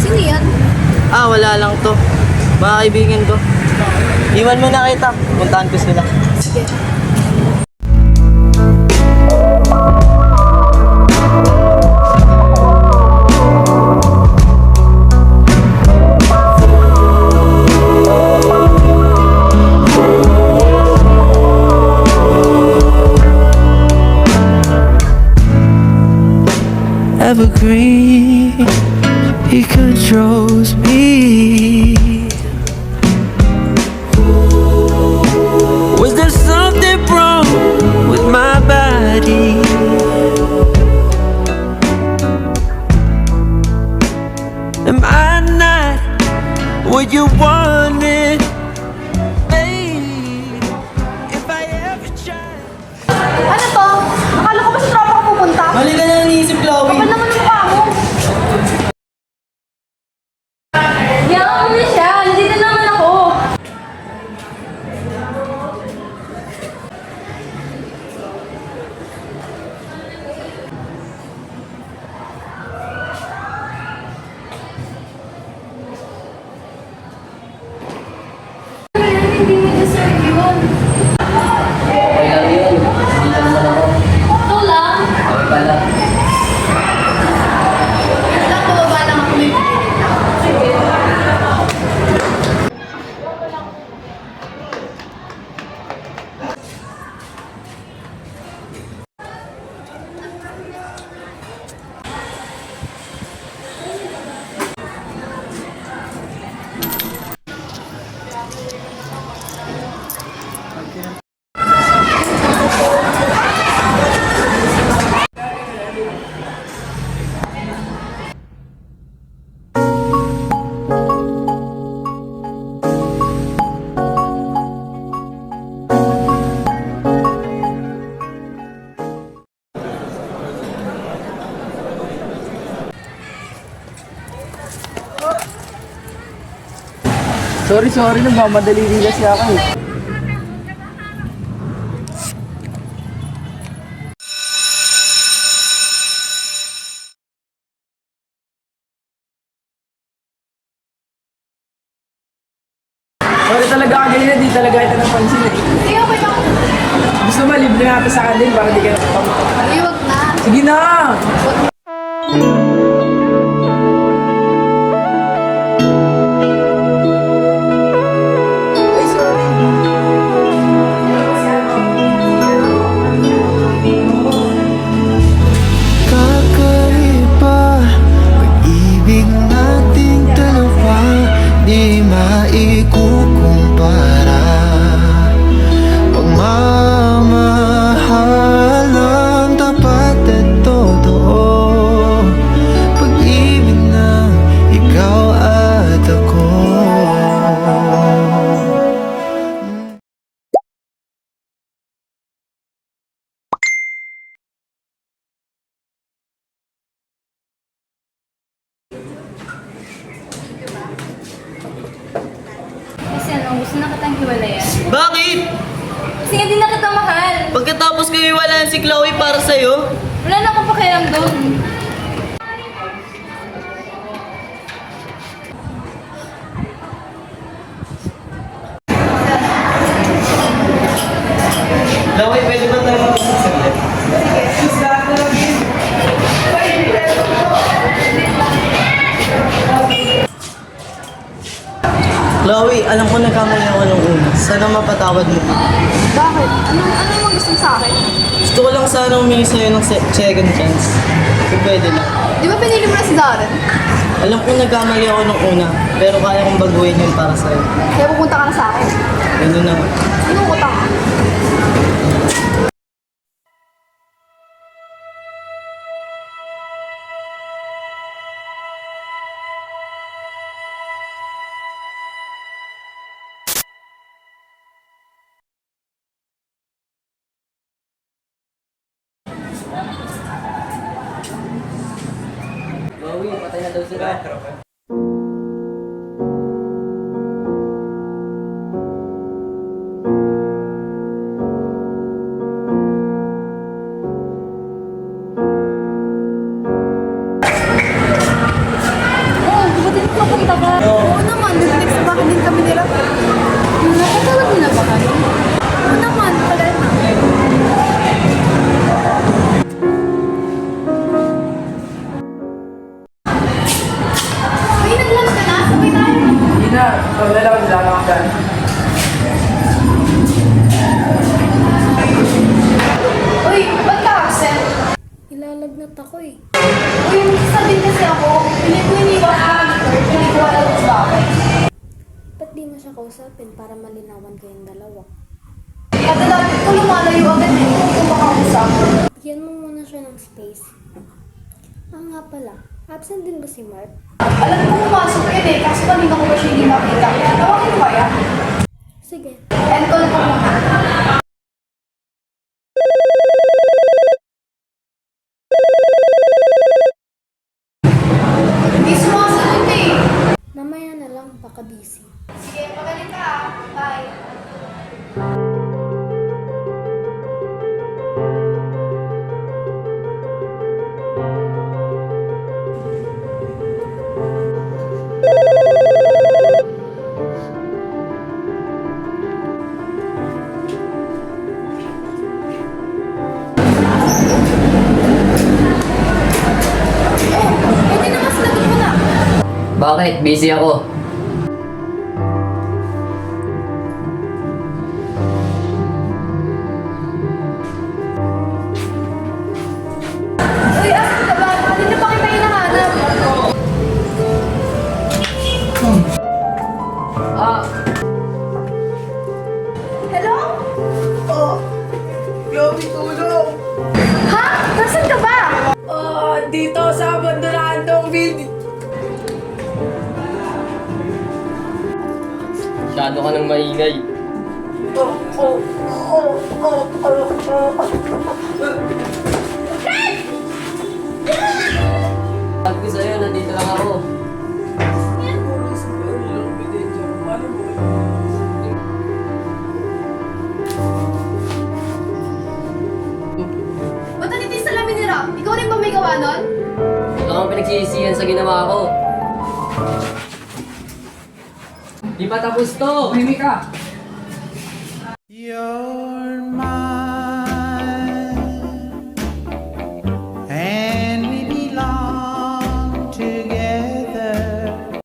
Sino yan? Wala lang to. Mga kaibigan ko. Iwan mo na kita. Puntahan ko sila. Sige. Evergreen, he controls me. Was there something wrong with my body? Am I not what you wanted? Babe, if I ever tried. Ano to? Akala ko ba sa tropa ka pupunta? Mali ka na iniisip, Chloe. Kapal naman ang mukha mo. Yaman mo na siya. Nandito naman ako. Hindi mo deserve yun. Okay lang yun. Dito naman ako. Ito lang. Okay pa lang. Lang, bababa lang ako. Sige. Sorry, nagmamadali din kasi ako eh. Sorry talaga kanina, di talaga ito napansin eh. Sige, okay lang. Gusto mo, libre natin sa akin para di kayo napapagod. Ay, wag na. Sige na! Ay, sorry. Kakaiba, pag-ibig nating dalawa, di maikukumpara. Pagmamahal ang tapat at totoo, pag-ibig ng ikaw at ako. Kasi ano, gusto na kitang hiwalayan. Bakit? Kasi nga din na kita mahal. Pagkatapos ko iwalaan si Chloe para sa'yo? Wala na akong pakialam doon. Chloe, pwede ba tayo mag-usap saglit? Chloe, alam ko nagkamali ako nung una. Sana mapatawad mo. Bakit? Ano mo gusto mo sa akin? Gusto ko lang sana humingi sa'yo ng second chance. Kung pwede lang. Di ba pinili mo na si Darren? Alam ko nagkamali ako nung una, pero kaya kong baguhin yun para sa'yo. Kaya pupunta ka na sa akin. Ganun na. Anong utang ka? Chloe, patay na daw sila. Oo, buti na. Ikaw na lang, wala lang dyan. Uy, ba't ka absent? Ilalagnat ako eh. Uy, sabi kasi ako, iniwan ko ang monitor, hindi ko alam kung bakit. Ba't di mo siya kausapin para malinawan kayong dalawa? Kadalaman ko lumalayo agad eh, kung makausap. Bigyan mo muna siya ng space. Ah nga pala, absent din ba si Mark? Alam ko pumasok yun eh, kaso kanina ko ba siya hindi makita. Tawagin ko kaya? Sige. End call ko muna. Hindi sumasagot eh. Mamaya na lang, baka busy. Sige, magaling ka ah. Bye. Pwede naman sinagot mo na. Bakit? Busy ako. Uy, asan ka ba? Kanina pa kita hinahanap. Ah, Hello? Chloe, tulong! Ha? Nasaan ka ba? Dito sa abandonadong building. masyado ka ng maingay. Sabi ko sa'yo, nandito lang ako. Ba't nandito yung salamin ni Ram? Ikaw rin ba may gawa nun? Wala kang pinagsisisihan sa ginawa ko. Di pa tapos to! Mimi ka. You're my